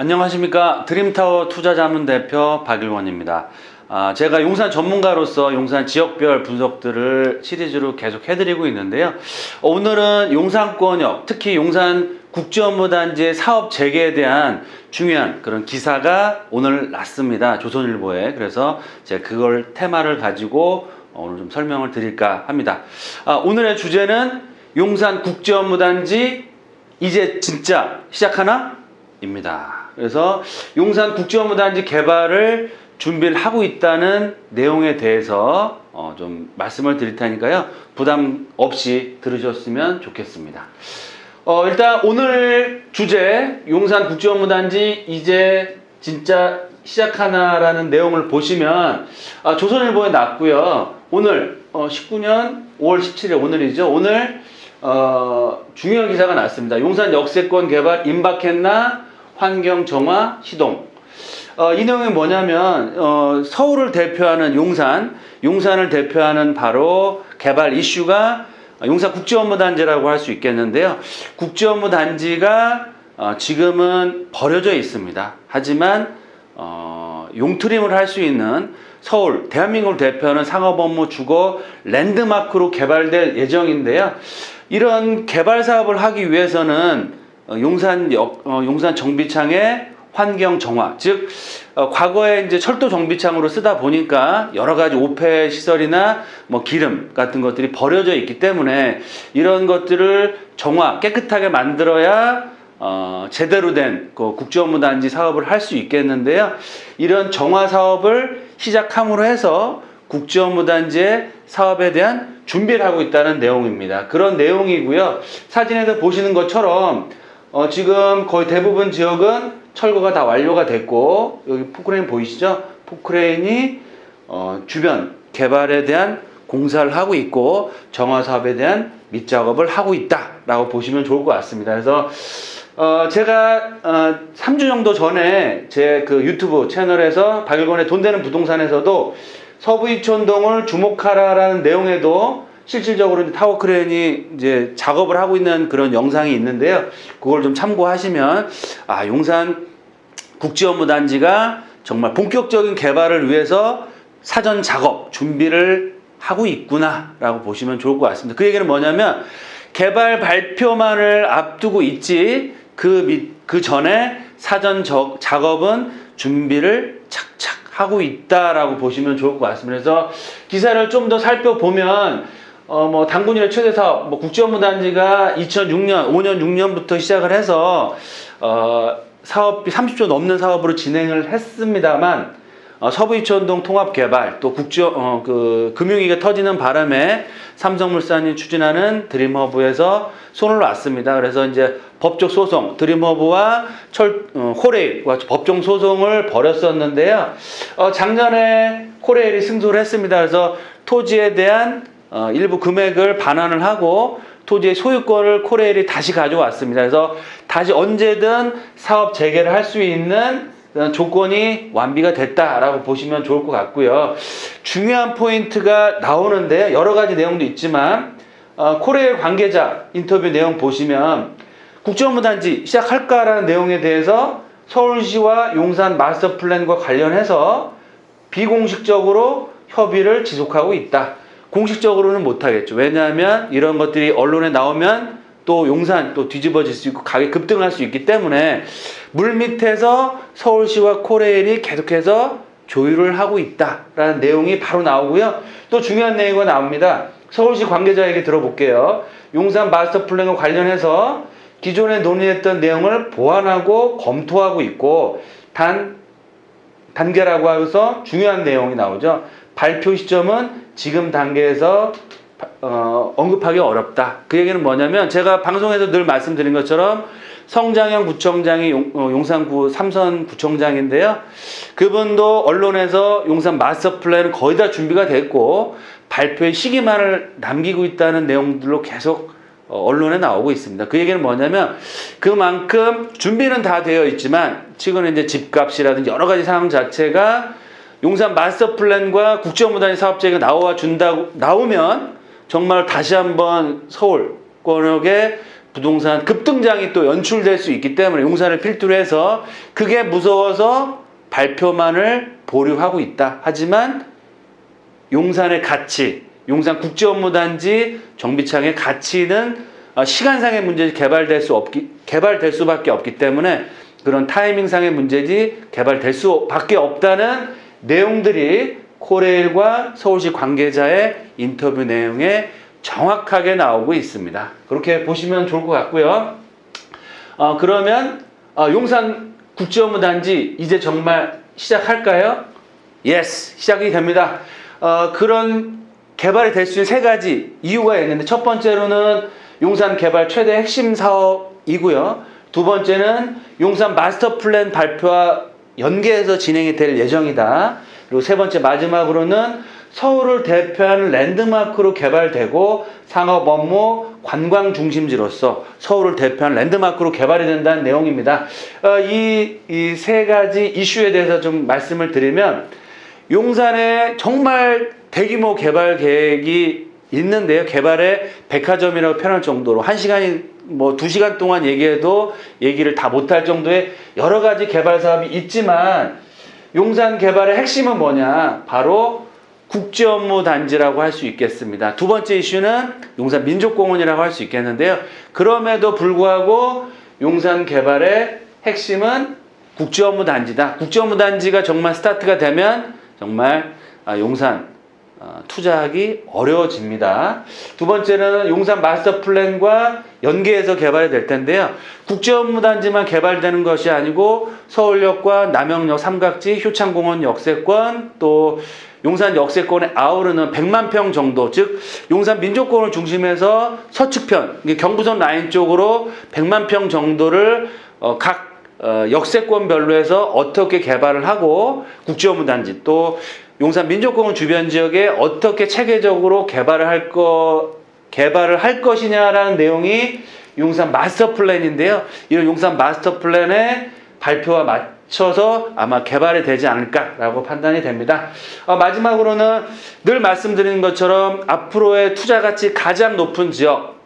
안녕하십니까. 드림타워 투자자문 대표 박일원입니다. 제가 용산 전문가로서 용산 지역별 분석들을 시리즈로 계속 해드리고 있는데요. 오늘은 용산권역, 특히 용산 국제업무단지의 사업 재개에 대한 중요한 그런 기사가 오늘 났습니다. 조선일보에. 그래서 제가 그걸 테마를 가지고 오늘 좀 설명을 드릴까 합니다. 오늘의 주제는 용산 국제업무단지 이제 진짜 시작하나? 입니다. 그래서 용산 국제업무단지 개발을 준비를 하고 있다는 내용에 대해서 좀 말씀을 드릴 테니까요. 부담 없이 들으셨으면 좋겠습니다. 일단 오늘 주제 용산 국제업무단지 이제 진짜 시작하나라는 내용을 보시면 조선일보에 났고요. 오늘 19년 5월 17일 오늘이죠. 오늘 중요한 기사가 났습니다. 용산 역세권 개발 임박했나? 환경 정화 시동. 이 내용이 뭐냐면 서울을 대표하는 용산을 대표하는 바로 개발 이슈가 용산 국제업무단지라고 할 수 있겠는데요. 국제업무단지가 지금은 버려져 있습니다. 하지만 용트림을 할 수 있는 서울, 대한민국을 대표하는 상업업무 주거 랜드마크로 개발될 예정인데요. 이런 개발 사업을 하기 위해서는 용산 정비창의 환경 정화, 즉 과거에 이제 철도 정비창으로 쓰다 보니까 여러 가지 오폐 시설이나 기름 같은 것들이 버려져 있기 때문에 이런 것들을 정화 깨끗하게 만들어야 제대로 된 국제업무단지 사업을 할 수 있겠는데요. 이런 정화 사업을 시작함으로 해서 국제업무단지의 사업에 대한 준비를 하고 있다는 내용입니다. 그런 내용이고요. 사진에서 보시는 것처럼 지금 거의 대부분 지역은 철거가 다 완료가 됐고, 여기 포크레인 보이시죠? 포크레인이 주변 개발에 대한 공사를 하고 있고 정화 사업에 대한 밑작업을 하고 있다라고 보시면 좋을 것 같습니다. 그래서 제가 3주 정도 전에 제 그 유튜브 채널에서 박일권의 돈 되는 부동산에서도 서부 이촌동을 주목하라라는 내용에도 실질적으로 타워 크레인이 이제 작업을 하고 있는 그런 영상이 있는데요. 그걸 좀 참고하시면 용산 국제업무단지가 정말 본격적인 개발을 위해서 사전 작업 준비를 하고 있구나라고 보시면 좋을 것 같습니다. 그 얘기는 뭐냐면 개발 발표만을 앞두고 있지 그 전에 사전 작업은 준비를 착착 하고 있다라고 보시면 좋을 것 같습니다. 그래서 기사를 좀 더 살펴보면 당군일의 최대 사업, 국제업무단지가 2006년, 5년, 6년부터 시작을 해서 사업비 30조 넘는 사업으로 진행을 했습니다만 서부 이촌동 통합개발 또 금융위기가 터지는 바람에 삼성물산이 추진하는 드림허브에서 손을 놨습니다. 그래서 이제 법적 소송, 드림허브와 코레일과 법정 소송을 벌였었는데요. 작년에 코레일이 승소를 했습니다. 그래서 토지에 대한 일부 금액을 반환을 하고 토지의 소유권을 코레일이 다시 가져왔습니다. 그래서 다시 언제든 사업 재개를 할 수 있는 조건이 완비가 됐다라고 보시면 좋을 것 같고요. 중요한 포인트가 나오는데 여러 가지 내용도 있지만 코레일 관계자 인터뷰 내용 보시면 국제업무단지 시작할까라는 내용에 대해서 서울시와 용산 마스터 플랜과 관련해서 비공식적으로 협의를 지속하고 있다. 공식적으로는 못하겠죠. 왜냐하면 이런 것들이 언론에 나오면 또 용산 또 뒤집어질 수 있고 가격 급등할 수 있기 때문에 물밑에서 서울시와 코레일이 계속해서 조율을 하고 있다라는 내용이 바로 나오고요. 또 중요한 내용이 나옵니다. 서울시 관계자에게 들어볼게요. 용산 마스터 플랜과 관련해서 기존에 논의했던 내용을 보완하고 검토하고 있고 단계라고 해서 중요한 내용이 나오죠. 발표 시점은 지금 단계에서 언급하기 어렵다. 그 얘기는 뭐냐면 제가 방송에서 늘 말씀드린 것처럼 성장현 구청장이 용산구 삼선 구청장인데요. 그분도 언론에서 용산 마스터 플랜은 거의 다 준비가 됐고 발표의 시기만을 남기고 있다는 내용들로 계속 언론에 나오고 있습니다. 그 얘기는 뭐냐면 그만큼 준비는 다 되어 있지만 지금 이제 집값이라든지 여러 가지 상황 자체가 용산 마스터 플랜과 국제업무단지 사업자가 나오면 정말 다시 한번 서울 권역의 부동산 급등장이 또 연출될 수 있기 때문에 용산을 필두로 해서 그게 무서워서 발표만을 보류하고 있다. 하지만 용산의 가치, 용산 국제업무단지 정비창의 가치는 시간상의 문제지 개발될 수밖에 없기 때문에 그런 타이밍상의 문제지 개발될 수밖에 없다는 내용들이 코레일과 서울시 관계자의 인터뷰 내용에 정확하게 나오고 있습니다. 그렇게 보시면 좋을 것 같고요. 그러면 용산 국제업무단지 이제 정말 시작할까요? Yes, 시작이 됩니다. 그런 개발이 될 수 있는 세 가지 이유가 있는데 첫 번째로는 용산 개발 최대 핵심 사업이고요. 두 번째는 용산 마스터 플랜 발표와 연계해서 진행이 될 예정이다. 그리고 세 번째 마지막으로는 서울을 대표하는 랜드마크로 개발되고 상업 업무 관광 중심지로서 서울을 대표하는 랜드마크로 개발이 된다는 내용입니다. 이 세 가지 이슈에 대해서 좀 말씀을 드리면 용산에 정말 대규모 개발 계획이 있는데요. 개발의 백화점이라고 표현할 정도로 1시간이 2시간 동안 얘기해도 얘기를 다 못할 정도의 여러 가지 개발 사업이 있지만 용산 개발의 핵심은 뭐냐? 바로 국제업무단지라고 할 수 있겠습니다. 두 번째 이슈는 용산 민족공원이라고 할 수 있겠는데요. 그럼에도 불구하고 용산 개발의 핵심은 국제업무단지다. 국제업무단지가 정말 스타트가 되면 정말 용산 투자하기 어려워집니다. 두 번째는 용산 마스터 플랜과 연계해서 개발이 될 텐데요. 국제업무단지만 개발되는 것이 아니고 서울역과 남영역 삼각지, 효창공원 역세권, 또 용산 역세권에 아우르는 100만 평 정도, 즉 용산 민족공원을 중심해서 서측편, 경부선 라인 쪽으로 100만 평 정도를 각 역세권별로 해서 어떻게 개발을 하고 국제업무단지 또 용산 민족공원 주변 지역에 어떻게 체계적으로 개발을 할 것이냐라는 내용이 용산 마스터 플랜인데요. 이런 용산 마스터 플랜의 발표와 맞춰서 아마 개발이 되지 않을까라고 판단이 됩니다. 마지막으로는 늘 말씀드리는 것처럼 앞으로의 투자 가치 가장 높은 지역,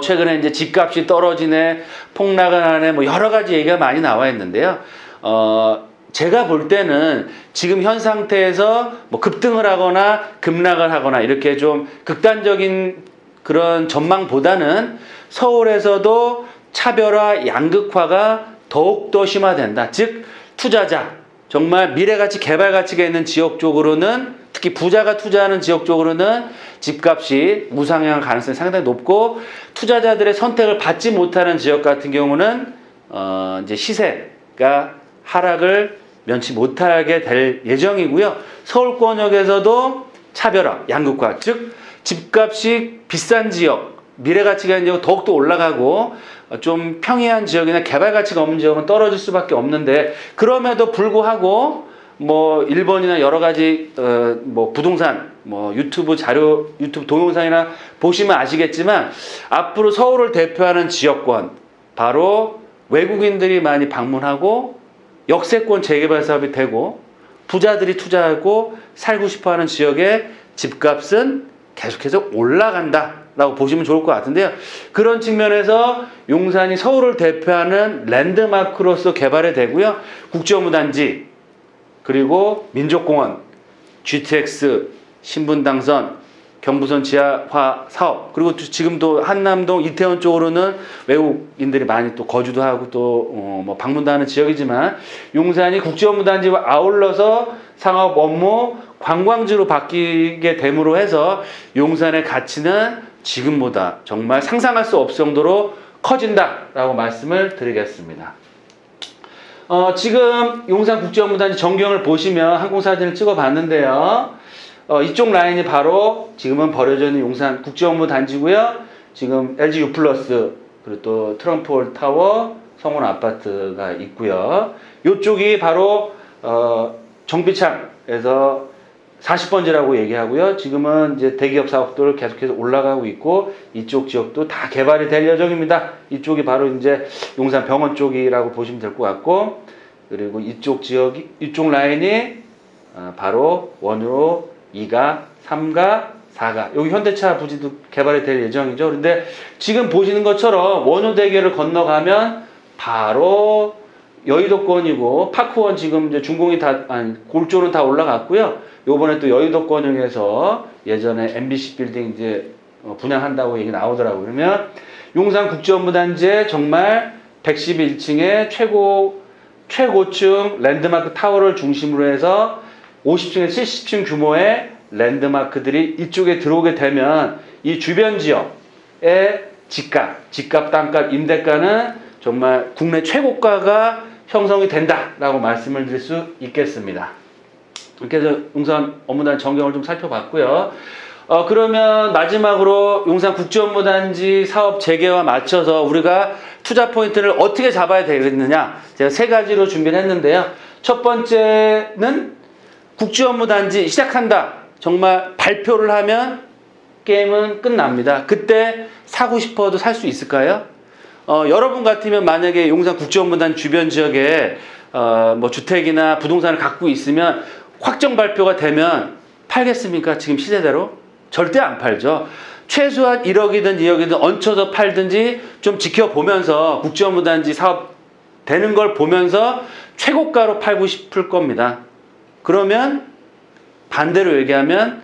최근에 이제 집값이 떨어지네, 폭락을 하네, 여러 가지 얘기가 많이 나와 있는데요. 제가 볼 때는 지금 현 상태에서 급등을 하거나 급락을 하거나 이렇게 좀 극단적인 그런 전망보다는 서울에서도 차별화, 양극화가 더욱더 심화된다. 즉, 투자자, 정말 미래가치, 개발가치가 있는 지역 쪽으로는 특히 부자가 투자하는 지역 쪽으로는 집값이 우상향 가능성이 상당히 높고 투자자들의 선택을 받지 못하는 지역 같은 경우는 이제 시세가 하락을 면치 못하게 될 예정이고요. 서울권역에서도 차별화, 양극화, 즉 집값이 비싼 지역, 미래가치가 있는 지역은 더욱더 올라가고 좀 평이한 지역이나 개발가치가 없는 지역은 떨어질 수밖에 없는데 그럼에도 불구하고 일본이나 여러 가지 부동산 유튜브 동영상이나 보시면 아시겠지만 앞으로 서울을 대표하는 지역권 바로 외국인들이 많이 방문하고 역세권 재개발 사업이 되고 부자들이 투자하고 살고 싶어하는 지역의 집값은 계속해서 올라간다라고 보시면 좋을 것 같은데요. 그런 측면에서 용산이 서울을 대표하는 랜드마크로서 개발이 되고요. 국제업무단지 그리고 민족공원, GTX, 신분당선, 경부선 지하화 사업 그리고 지금도 한남동, 이태원 쪽으로는 외국인들이 많이 또 거주도 하고 또 방문도 하는 지역이지만 용산이 국제업무단지와 아울러서 상업 업무 관광지로 바뀌게 됨으로 해서 용산의 가치는 지금보다 정말 상상할 수 없을 정도로 커진다라고 말씀을 드리겠습니다. 지금 용산 국제업무단지 전경을 보시면 항공사진을 찍어봤는데요. 이쪽 라인이 바로 지금은 버려져 있는 용산 국제업무단지고요. 지금 LG U+, 그리고 또 트럼프홀 타워, 성원 아파트가 있고요. 이쪽이 바로 정비창에서 40번지라고 얘기하고요. 지금은 이제 대기업 사업들 계속해서 올라가고 있고 이쪽 지역도 다 개발이 될 예정입니다. 이쪽이 바로 이제 용산 병원 쪽이라고 보시면 될 것 같고 그리고 이쪽 지역이 이쪽 라인이 바로 1호, 2가, 3가 4가. 여기 현대차 부지도 개발이 될 예정이죠. 그런데 지금 보시는 것처럼 원효대교를 건너가면 바로 여의도권이고, 파크원 지금 이제 준공이 골조는 다 올라갔고요. 요번에 또 여의도권역에서 예전에 MBC 빌딩 이제 분양한다고 얘기 나오더라고요. 그러면 용산국제업무단지에 정말 111층의 최고층 랜드마크 타워를 중심으로 해서 50층에서 70층 규모의 랜드마크들이 이쪽에 들어오게 되면 이 주변 지역의 집값, 땅값, 임대가는 정말 국내 최고가가 형성이 된다라고 말씀을 드릴 수 있겠습니다. 이렇게 해서 용산 업무단지 전경을 좀 살펴봤고요. 그러면 마지막으로 용산 국제업무단지 사업 재개와 맞춰서 우리가 투자 포인트를 어떻게 잡아야 되겠느냐, 제가 3가지로 준비를 했는데요. 첫 번째는 국제업무단지 시작한다. 정말 발표를 하면 게임은 끝납니다. 그때 사고 싶어도 살 수 있을까요? 여러분 같으면 만약에 용산 국제업무단지 주변 지역에 뭐 주택이나 부동산을 갖고 있으면 확정 발표가 되면 팔겠습니까? 지금 시세대로? 절대 안 팔죠. 최소한 1억이든 2억이든 얹혀서 팔든지 좀 지켜보면서 국제업무단지 사업 되는 걸 보면서 최고가로 팔고 싶을 겁니다. 그러면 반대로 얘기하면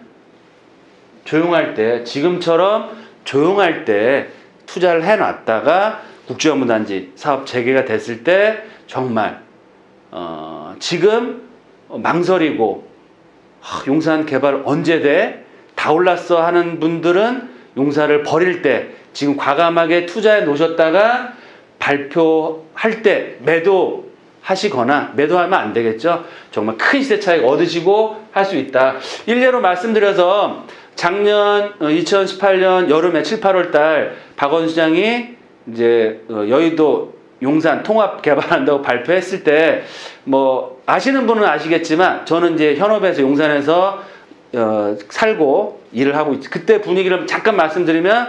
조용할 때, 지금처럼 조용할 때 투자를 해놨다가 국제업무단지 사업 재개가 됐을 때 정말 지금 망설이고 용산 개발 언제 돼? 다 올랐어 하는 분들은 용산을 버릴 때 지금 과감하게 투자해 놓으셨다가 발표할 때 매도하시거나, 매도하면 안 되겠죠. 정말 큰 시세 차익 얻으시고 할 수 있다. 일례로 말씀드려서 작년 2018년 여름에 7, 8월 달 박원순 시장이 이제 여의도 용산 통합 개발한다고 발표했을 때 뭐 아시는 분은 아시겠지만 저는 이제 현업에서 용산에서 살고 일을 하고 있지. 그때 분위기를 잠깐 말씀드리면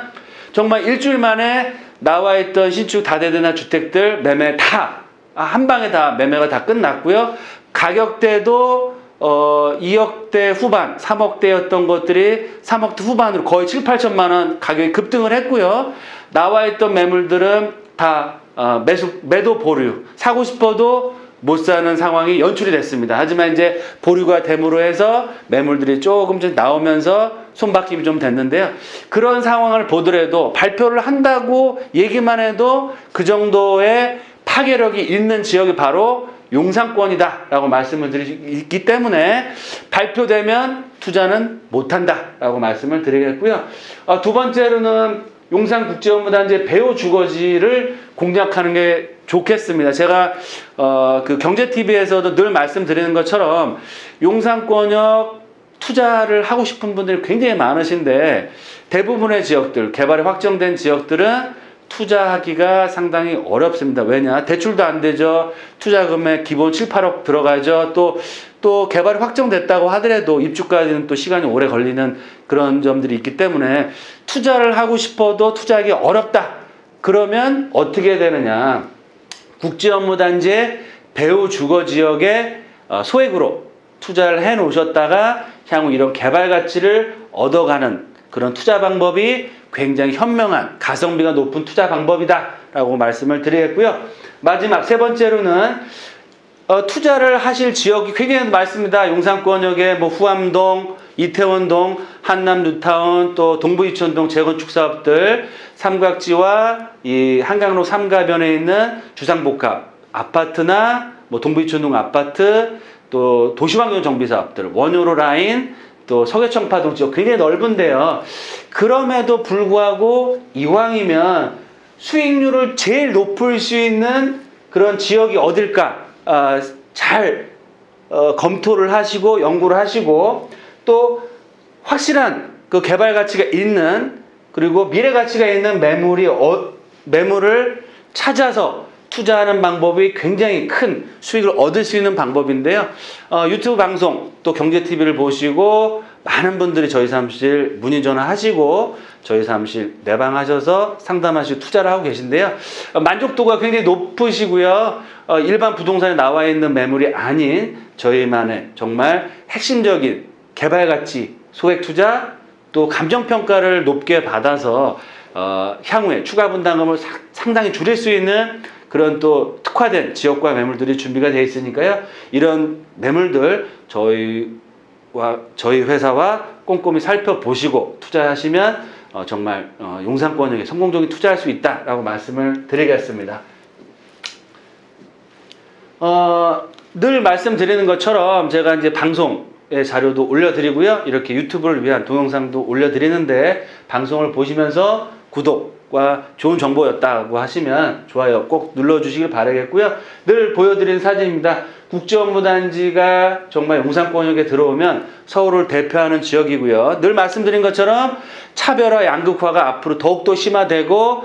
정말 일주일 만에 나와 있던 신축 다세대나 주택들 매매 다 한 방에 다 매매가 다 끝났고요. 가격대도 2억대 후반, 3억대였던 것들이 3억대 후반으로 거의 7, 8천만 원 가격이 급등을 했고요. 나와 있던 매물들은 다 매도 보류, 사고 싶어도 못 사는 상황이 연출이 됐습니다. 하지만 이제 보류가 됨으로 해서 매물들이 조금씩 나오면서 손바뀜이 좀 됐는데요. 그런 상황을 보더라도 발표를 한다고 얘기만 해도 그 정도의 파괴력이 있는 지역이 바로 용산권이다라고 말씀을 드리기 때문에 발표되면 투자는 못한다라고 말씀을 드리겠고요. 두 번째로는 용산국제업무단지의 배후 주거지를 공략하는 게 좋겠습니다. 제가 그 경제TV에서도 늘 말씀드리는 것처럼 용산권역 투자를 하고 싶은 분들이 굉장히 많으신데 대부분의 지역들, 개발이 확정된 지역들은 투자하기가 상당히 어렵습니다. 왜냐? 대출도 안 되죠. 투자금액 기본 7, 8억 들어가죠. 또 개발이 확정됐다고 하더라도 입주까지는 또 시간이 오래 걸리는 그런 점들이 있기 때문에 투자를 하고 싶어도 투자하기 어렵다. 그러면 어떻게 되느냐? 국제업무단지의 배후 주거지역에 소액으로 투자를 해 놓으셨다가 향후 이런 개발 가치를 얻어가는 그런 투자 방법이 굉장히 현명한, 가성비가 높은 투자 방법이다라고 말씀을 드리겠고요. 마지막 세 번째로는 투자를 하실 지역이 굉장히 많습니다. 용산권역에 뭐 후암동, 이태원동, 한남 뉴타운, 또 동부이천동 재건축 사업들, 삼각지와 이 한강로 삼가변에 있는 주상복합 아파트나 뭐 동부이천동 아파트, 또 도시환경 정비 사업들, 원효로 라인, 또 서계청파동 지역 굉장히 넓은데요. 그럼에도 불구하고 이왕이면 수익률을 제일 높일 수 있는 그런 지역이 어딜까? 잘 검토를 하시고 연구를 하시고 또 확실한 그 개발 가치가 있는, 그리고 미래 가치가 있는 매물을 찾아서 투자하는 방법이 굉장히 큰 수익을 얻을 수 있는 방법인데요. 유튜브 방송 또 경제TV를 보시고 많은 분들이 저희 사무실 문의 전화하시고 저희 사무실 내방하셔서 상담하시고 투자를 하고 계신데요. 만족도가 굉장히 높으시고요. 일반 부동산에 나와 있는 매물이 아닌 저희만의 정말 핵심적인 개발 가치, 소액 투자, 또 감정평가를 높게 받아서 향후에 추가 분담금을 상당히 줄일 수 있는 그런 또 특화된 지역과 매물들이 준비가 되어 있으니까요. 이런 매물들 저희 회사와 꼼꼼히 살펴보시고 투자하시면 정말 용산권역에 성공적인 투자할 수 있다라고 말씀을 드리겠습니다. 늘 말씀드리는 것처럼 제가 이제 방송의 자료도 올려드리고요. 이렇게 유튜브를 위한 동영상도 올려드리는데 방송을 보시면서 구독과 좋은 정보였다고 하시면 좋아요 꼭 눌러주시길 바라겠고요. 늘 보여드리는 사진입니다. 국제업무단지가 정말 용산권역에 들어오면 서울을 대표하는 지역이고요. 늘 말씀드린 것처럼 차별화 양극화가 앞으로 더욱더 심화되고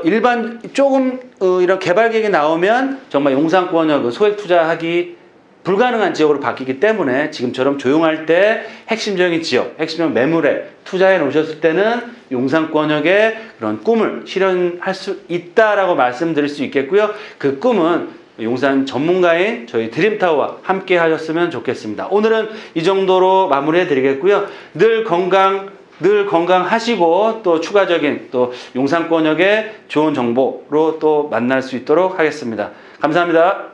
이런 개발 계획이 나오면 정말 용산권역은 소액 투자하기 불가능한 지역으로 바뀌기 때문에 지금처럼 조용할 때 핵심적인 지역, 핵심적 매물에 투자해 놓으셨을 때는 용산권역의 그런 꿈을 실현할 수 있다라고 말씀드릴 수 있겠고요. 그 꿈은 용산 전문가인 저희 드림타워와 함께 하셨으면 좋겠습니다. 오늘은 이 정도로 마무리해 드리겠고요. 늘 건강하시고 또 추가적인 또 용산권역의 좋은 정보로 또 만날 수 있도록 하겠습니다. 감사합니다.